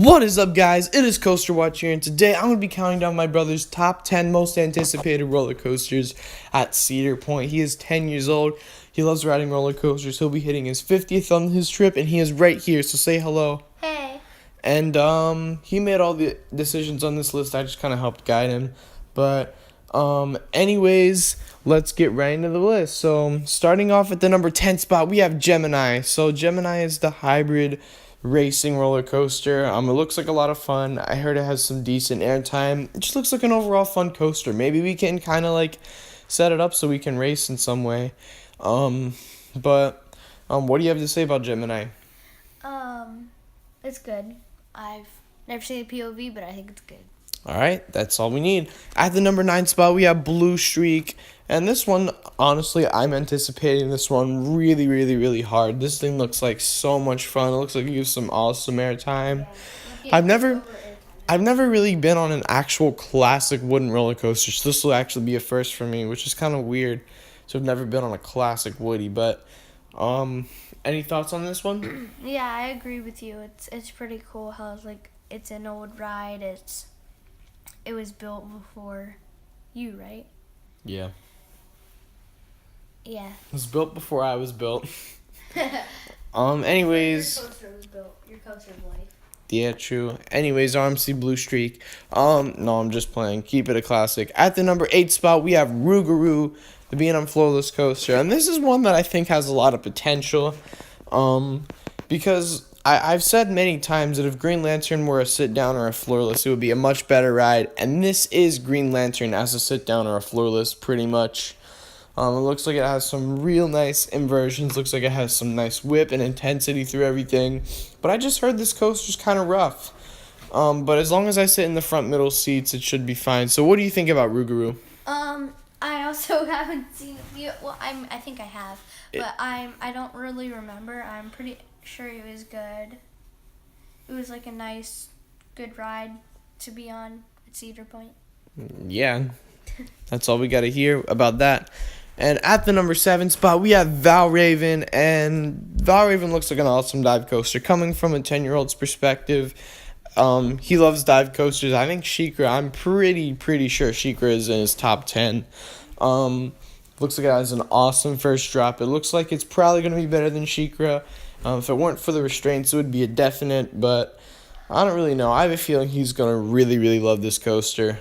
What is up, guys? It is Coaster Watch here, and today I'm going to be counting down my brother's top 10 most anticipated roller coasters at Cedar Point. He is 10 years old. He loves riding roller coasters. He'll be hitting his 50th on his trip, and he is right here, so say hello. Hey. And he made all the decisions on this list. I just kind of helped guide him. But anyways, let's get right into the list. So starting off at the number 10 spot, we have Gemini. So Gemini is the hybrid racing roller coaster. It looks like a lot of fun. I heard it has some decent airtime. It just looks like an overall fun coaster. Maybe we can kind of like set it up so we can race in some way. But what do you have to say about Gemini? It's good. I've never seen a POV, but I think it's good. All right, that's all we need. At the number 9 spot, we have Blue Streak. And this one, honestly, I'm anticipating this one really, really, really hard. This thing looks like so much fun. It looks like it gives some awesome airtime. Yeah, I've never really been on an actual classic wooden roller coaster, so this will actually be a first for me, which is kind of weird. So I've never been on a classic woody, but any thoughts on this one? Yeah, I agree with you. It's pretty cool how it's an old ride. It was built before you, right? Yeah. Yeah. It was built before I was built. Anyways. Your coaster was built. Your coaster of life. Yeah, true. Anyways, RMC Blue Streak. No, I'm just playing. Keep it a classic. At the number 8 spot, we have Rougarou, the B&M Floorless Coaster. And this is one that I think has a lot of potential. Because I've said many times that if Green Lantern were a sit-down or a floorless, it would be a much better ride. And this is Green Lantern as a sit-down or a floorless, pretty much. It looks like it has some real nice inversions. Looks like it has some nice whip and intensity through everything. But I just heard this coaster's kind of rough. But as long as I sit in the front middle seats, it should be fine. So what do you think about Rougarou? I also haven't seen it. Well, I think I have, but I don't really remember. I'm pretty sure it was good. It was like a nice, good ride to be on at Cedar Point. Yeah, that's all we got to hear about that. And at the number 7 spot, we have Valraven, and Valraven looks like an awesome dive coaster. Coming from a 10-year-old's perspective, he loves dive coasters. I think Sheikra, I'm pretty sure Sheikra is in his top 10. Looks like it has an awesome first drop. It looks like it's probably going to be better than Sheikra. If it weren't for the restraints, it would be a definite, but I don't really know. I have a feeling he's going to really, really love this coaster.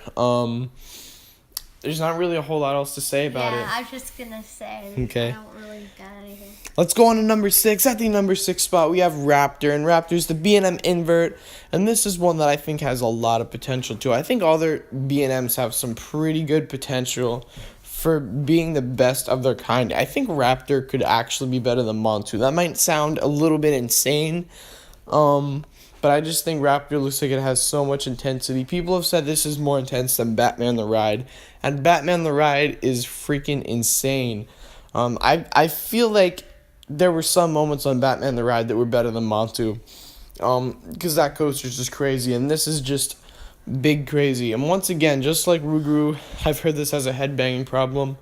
There's not really a whole lot else to say about it. Yeah, I was just going to say. Okay. I don't really got anything. Let's go on to number 6. At the number 6 spot, we have Raptor, and Raptor's the B&M invert, and this is one that I think has a lot of potential too. I think all their B&Ms have some pretty good potential for being the best of their kind. I think Raptor could actually be better than Montu. That might sound a little bit insane, but I just think Raptor looks like it has so much intensity. People have said this is more intense than Batman the Ride, and Batman the Ride is freaking insane. I feel like there were some moments on Batman the Ride that were better than Montu, because that coaster is just crazy, and this is just big crazy. And once again, just like Rougarou, I've heard this has a headbanging problem.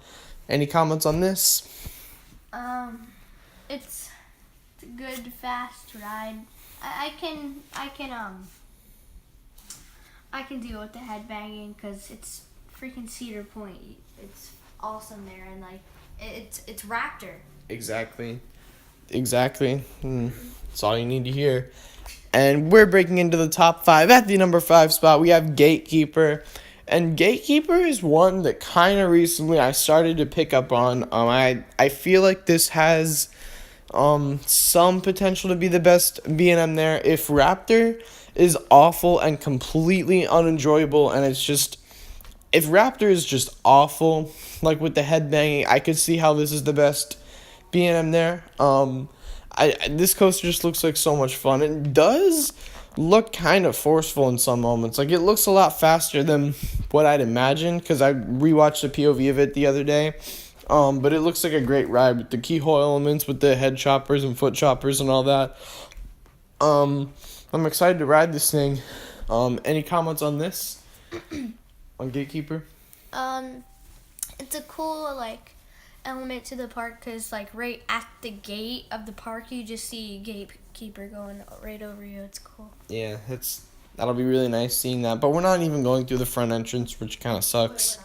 Any comments on this? It's a good fast ride. I can deal with the headbanging because it's freaking Cedar Point. It's awesome there, and it's Raptor. Exactly. That's all you need to hear. And we're breaking into the top 5. At the number 5 spot, we have Gatekeeper. And Gatekeeper is one that kind of recently I started to pick up on. I feel like this has some potential to be the best B&M there. If Raptor is awful and completely unenjoyable, and it's just, if Raptor is just awful, like with the headbanging, I could see how this is the best B&M there. This coaster just looks like so much fun. It does look kind of forceful in some moments. Like, it looks a lot faster than what I'd imagine, because I rewatched a POV of it the other day. But it looks like a great ride with the keyhole elements, with the head choppers and foot choppers and all that. I'm excited to ride this thing. Any comments on this? On Gatekeeper? It's a cool, element to the park because, right at the gate of the park, you just see Gatekeeper going right over you. It's cool. Yeah, it's That'll be really nice seeing that. But we're not even going through the front entrance, which kind of sucks.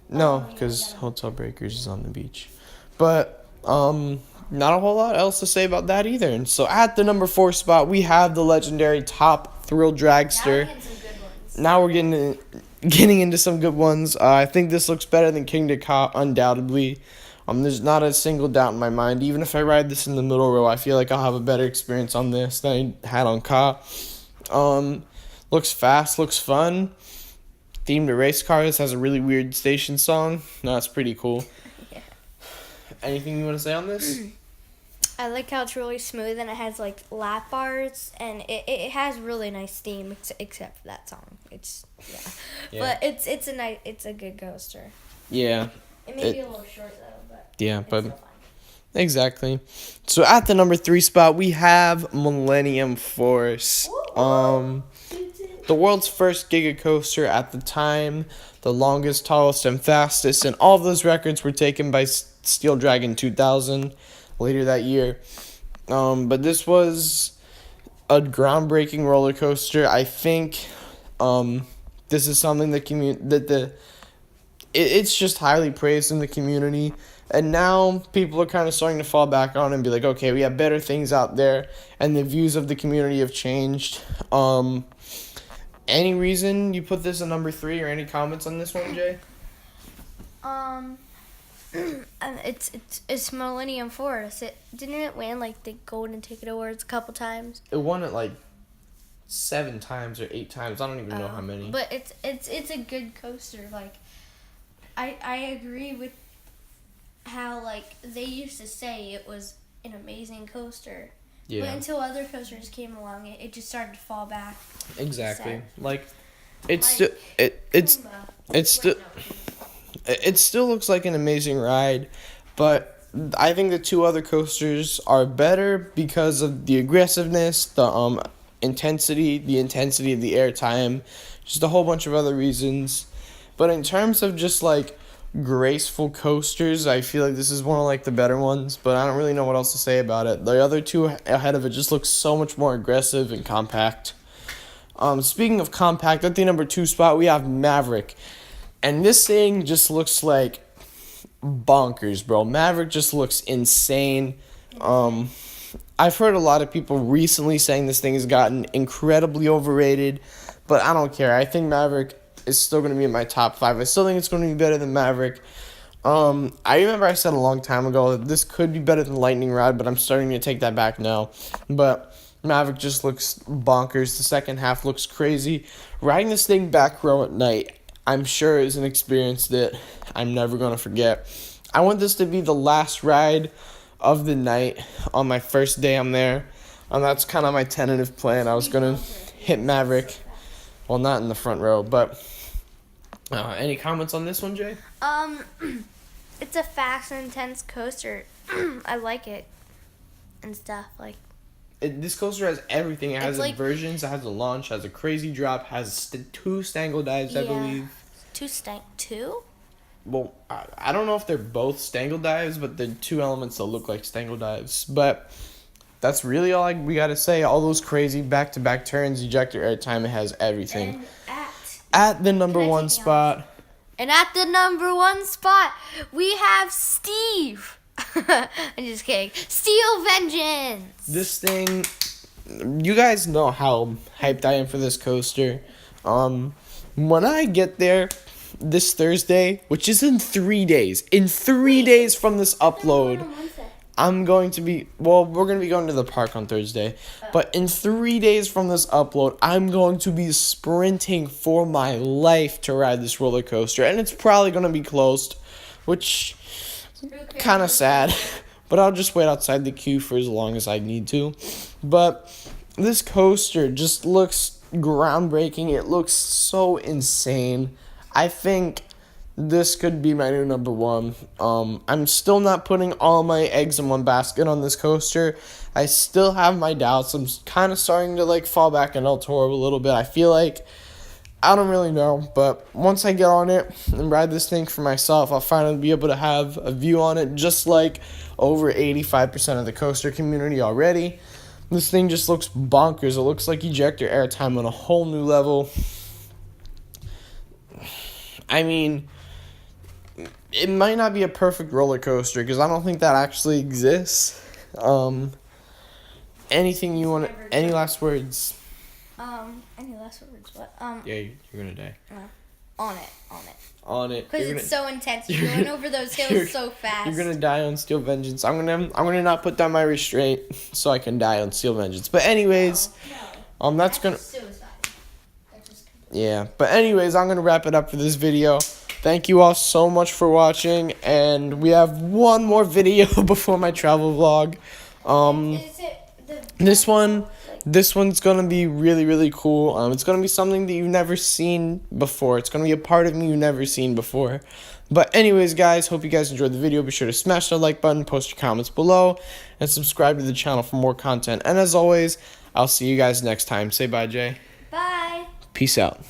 No, because Hotel Breakers is on the beach. But not a whole lot else to say about that either. And so at the number 4 spot, we have the legendary top Thrill Dragster. Now we're getting into some good ones. I think this looks better than King to Ka, undoubtedly. There's not a single doubt in my mind. Even if I ride this in the middle row, I feel like I'll have a better experience on this than I had on Ka. Looks fast, looks fun. Themed to race cars, has a really weird station song. No, that's pretty cool. Yeah. Anything you want to say on this? I like how it's really smooth and it has like lap bars and it has really nice theme except for that song. It's but it's a good coaster. Yeah. It may be a little short though, but yeah, but exactly. So at the number 3 spot, we have Millennium Force. The world's first Giga coaster at the time, the longest, tallest, and fastest, and all of those records were taken by Steel Dragon 2000 later that year. But this was a groundbreaking roller coaster. I think this is something it's just highly praised in the community. And now people are kind of starting to fall back on it and be like, okay, we have better things out there, and the views of the community have changed. Any reason you put this at number 3 or any comments on this one, Jay? It's Millennium Force. Didn't it win like the Golden Ticket Awards a couple times? It won it like 7 times or 8 times. I don't even know how many. But it's a good coaster. Like I agree with how like they used to say it was an amazing coaster. Yeah. But until other coasters came along, it just started to fall back. Exactly. Like it still looks like an amazing ride, but I think the 2 other coasters are better because of the aggressiveness, the intensity of the airtime, just a whole bunch of other reasons. But in terms of just like graceful coasters, I feel like this is one of like the better ones, but I don't really know what else to say about it. The other 2 ahead of it just look so much more aggressive and compact. Speaking of compact, at the number 2 spot we have Maverick, and this thing just looks like bonkers, bro. Maverick just looks insane. I've heard a lot of people recently saying this thing has gotten incredibly overrated, but I don't care. I think Maverick is still going to be in my top 5. I still think it's going to be better than Maverick. I remember I said a long time ago that this could be better than Lightning Rod, but I'm starting to take that back now. But Maverick just looks bonkers. The second half looks crazy. Riding this thing back row at night, I'm sure is an experience that I'm never going to forget. I want this to be the last ride of the night on my first day I'm there. That's kind of my tentative plan. I was going to hit Maverick. Well, not in the front row, but any comments on this one, Jay? It's a fast and intense coaster. I like it and stuff. Like this coaster has everything. It has inversions, it has a launch, has a crazy drop, has 2 stangle dives, I believe. 2? Well, I don't know if they're both stangle dives, but they're 2 elements that look like stangle dives. But that's really all we got to say. All those crazy back-to-back turns, ejector airtime, it has everything. And at the number 1 spot. And at the number 1 spot, we have Steve. I'm just kidding. Steel Vengeance. This thing, you guys know how hyped I am for this coaster. When I get there this Thursday, which is in 3 days, from this upload, I'm going to be, we're going to be going to the park on Thursday, but in 3 days from this upload, I'm going to be sprinting for my life to ride this roller coaster, and it's probably going to be closed, which kind of sad, but I'll just wait outside the queue for as long as I need to. But this coaster just looks groundbreaking. It looks so insane. I think this could be my new number 1. I'm still not putting all my eggs in one basket on this coaster. I still have my doubts. I'm kind of starting to fall back in El Toro a little bit. I feel like, I don't really know, but once I get on it and ride this thing for myself, I'll finally be able to have a view on it, just like over 85% of the coaster community already. This thing just looks bonkers. It looks like ejector airtime on a whole new level. I mean, it might not be a perfect roller coaster because I don't think that actually exists. Anything you want? Any last words? Any last words? What? Yeah, you're gonna die. On it. On it. Because it's so intense. You're going over those hills so fast. You're gonna die on Steel Vengeance. I'm gonna not put down my restraint so I can die on Steel Vengeance. But anyways, that's gonna. Suicide. Yeah. But anyways, I'm gonna wrap it up for this video. Thank you all so much for watching, and we have one more video before my travel vlog. Is it This one's gonna be really, really cool. It's gonna be something that you've never seen before. It's gonna be a part of me you've never seen before. But anyways, guys, hope you guys enjoyed the video. Be sure to smash the like button, post your comments below, and subscribe to the channel for more content. And as always, I'll see you guys next time. Say bye, Jay. Bye. Peace out.